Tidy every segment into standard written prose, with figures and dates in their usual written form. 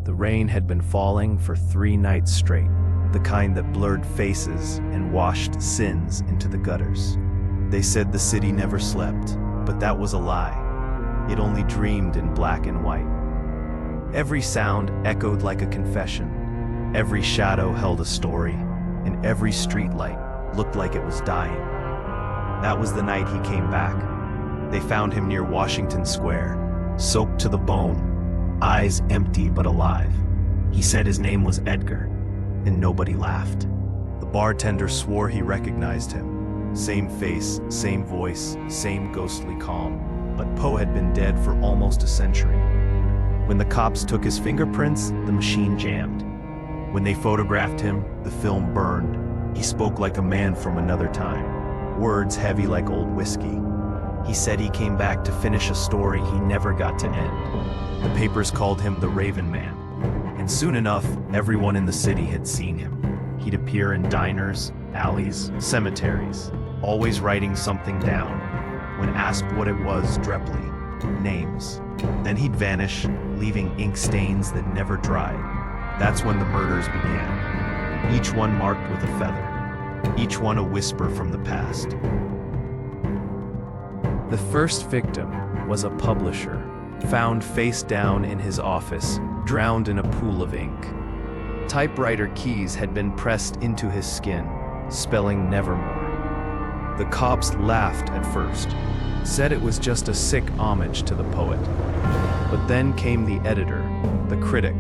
The rain had been falling for 3 nights straight, the kind that blurred faces and washed sins into the gutters. They said the city never slept, but that was a lie. It only dreamed in black and white. Every sound echoed like a confession. Every shadow held a story, and every streetlight looked like it was dying. That was the night he came back. They found him near Washington Square, soaked to the bone, eyes empty but alive. He said his name was Edgar, and nobody laughed. The bartender swore he recognized him. Same face, same voice, same ghostly calm. But Poe had been dead for almost a century. When the cops took his fingerprints, the machine jammed. When they photographed him, the film burned. He spoke like a man from another time, words heavy like old whiskey. He said he came back to finish a story he never got to end. The papers called him the Raven Man, and soon enough, everyone in the city had seen him. He'd appear in diners, alleys, cemeteries, always writing something down. When asked what it was, dreply, names. Then he'd vanish, leaving ink stains that never dried. That's when the murders began, each one marked with a feather, each one a whisper from the past. The first victim was a publisher, found face down in his office, drowned in a pool of ink. Typewriter keys had been pressed into his skin, spelling nevermore. The cops laughed at first, said it was just a sick homage to the poet. But then came the editor, the critic,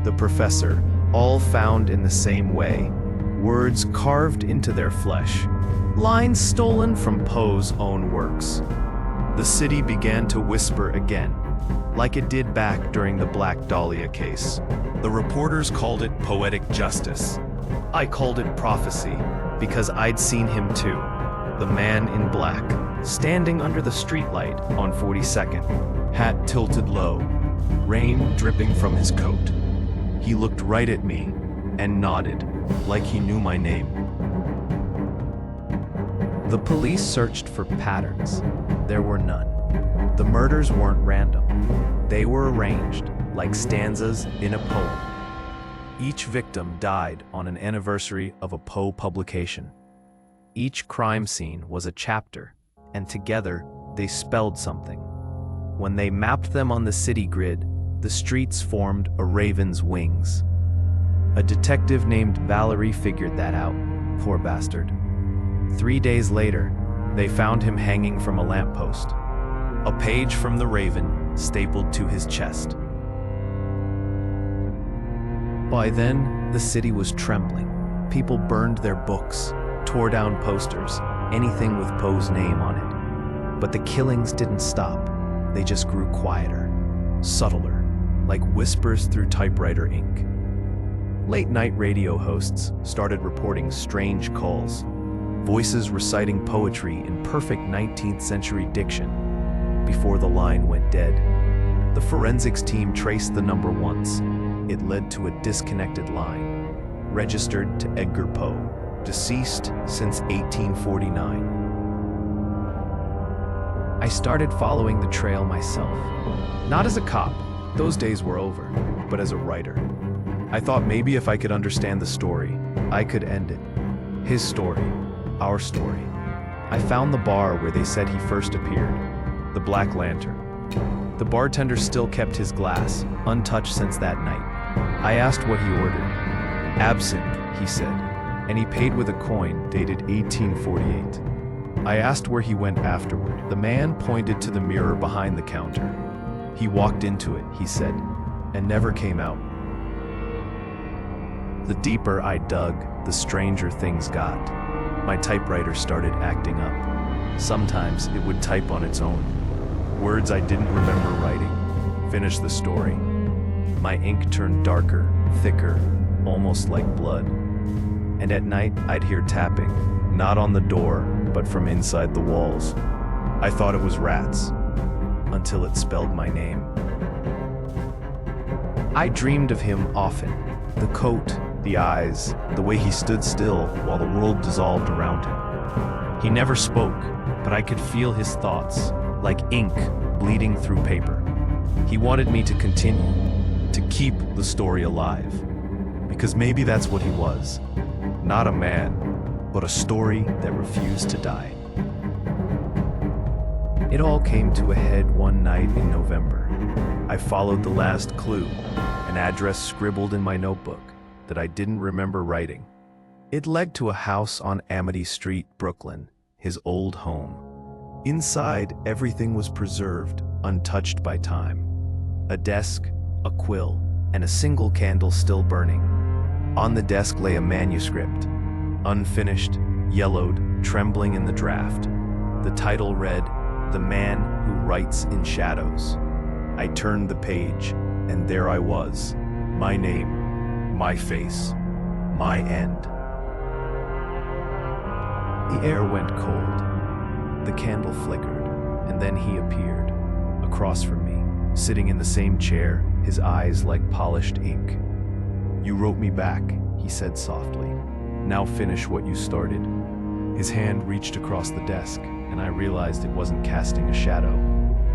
the professor, all found in the same way, words carved into their flesh, lines stolen from Poe's own works. The city began to whisper again, like it did back during the Black Dahlia case. The reporters called it poetic justice. I called it prophecy, because I'd seen him too. The man in black, standing under the streetlight on 42nd, hat tilted low, rain dripping from his coat. He looked right at me and nodded, like he knew my name. The police searched for patterns. There were none. The murders weren't random. They were arranged, like stanzas in a poem. Each victim died on an anniversary of a Poe publication. Each crime scene was a chapter, and together they spelled something. When they mapped them on the city grid, the streets formed a raven's wings. A detective named Valerie figured that out, poor bastard. 3 days later, they found him hanging from a lamppost, a page from the Raven stapled to his chest. By then, the city was trembling. People burned their books, tore down posters, anything with Poe's name on it. But the killings didn't stop. They just grew quieter, subtler, like whispers through typewriter ink. Late-night radio hosts started reporting strange calls, voices reciting poetry in perfect 19th century diction. Before the line went dead, the forensics team traced the number once. It led to a disconnected line, registered to Edgar Poe, deceased since 1849. I started following the trail myself, not as a cop, those days were over, but as a writer. I thought maybe if I could understand the story, I could end it. His story, our story. I found the bar where they said he first appeared, the Black Lantern. The bartender still kept his glass, untouched since that night. I asked what he ordered. Absinthe, he said, and he paid with a coin dated 1848. I asked where he went afterward. The man pointed to the mirror behind the counter. He walked into it, he said, and never came out. The deeper I dug, the stranger things got. My typewriter started acting up. Sometimes it would type on its own. Words I didn't remember writing. Finish the story. My ink turned darker, thicker, almost like blood. And at night, I'd hear tapping, not on the door, but from inside the walls. I thought it was rats, until it spelled my name. I dreamed of him often. The coat, the eyes, the way he stood still while the world dissolved around him. He never spoke, but I could feel his thoughts, like ink bleeding through paper. He wanted me to continue, to keep the story alive. Because maybe that's what he was. Not a man, but a story that refused to die. It all came to a head one night in November. I followed the last clue, an address scribbled in my notebook that I didn't remember writing. It led to a house on Amity Street, Brooklyn, his old home. Inside, everything was preserved, untouched by time. A desk, a quill, and a single candle still burning. On the desk lay a manuscript, unfinished, yellowed, trembling in the draft. The title read, "The Man Who Writes in Shadows." I turned the page, and there I was. My name, my face, my end. The air went cold. The candle flickered, and then he appeared, across from me, sitting in the same chair, his eyes like polished ink. "You wrote me back," he said softly. "Now finish what you started." His hand reached across the desk, and I realized it wasn't casting a shadow.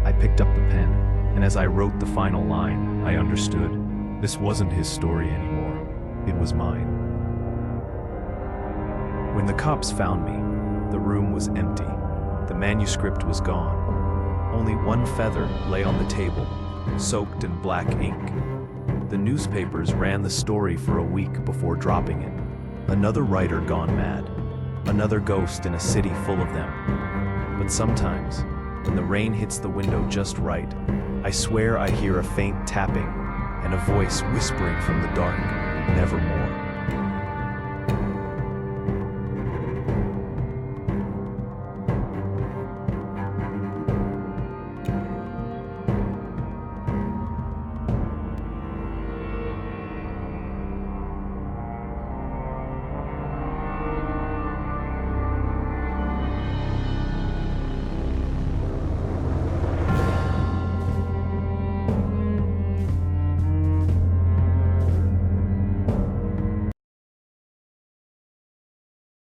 I picked up the pen, and as I wrote the final line, I understood. This wasn't his story anymore. It was mine. When the cops found me, the room was empty. The manuscript was gone. Only one feather lay on the table, soaked in black ink. The newspapers ran the story for a week before dropping it. Another writer gone mad. Another ghost in a city full of them. But sometimes, when the rain hits the window just right, I swear I hear a faint tapping and a voice whispering from the dark, "Nevermore."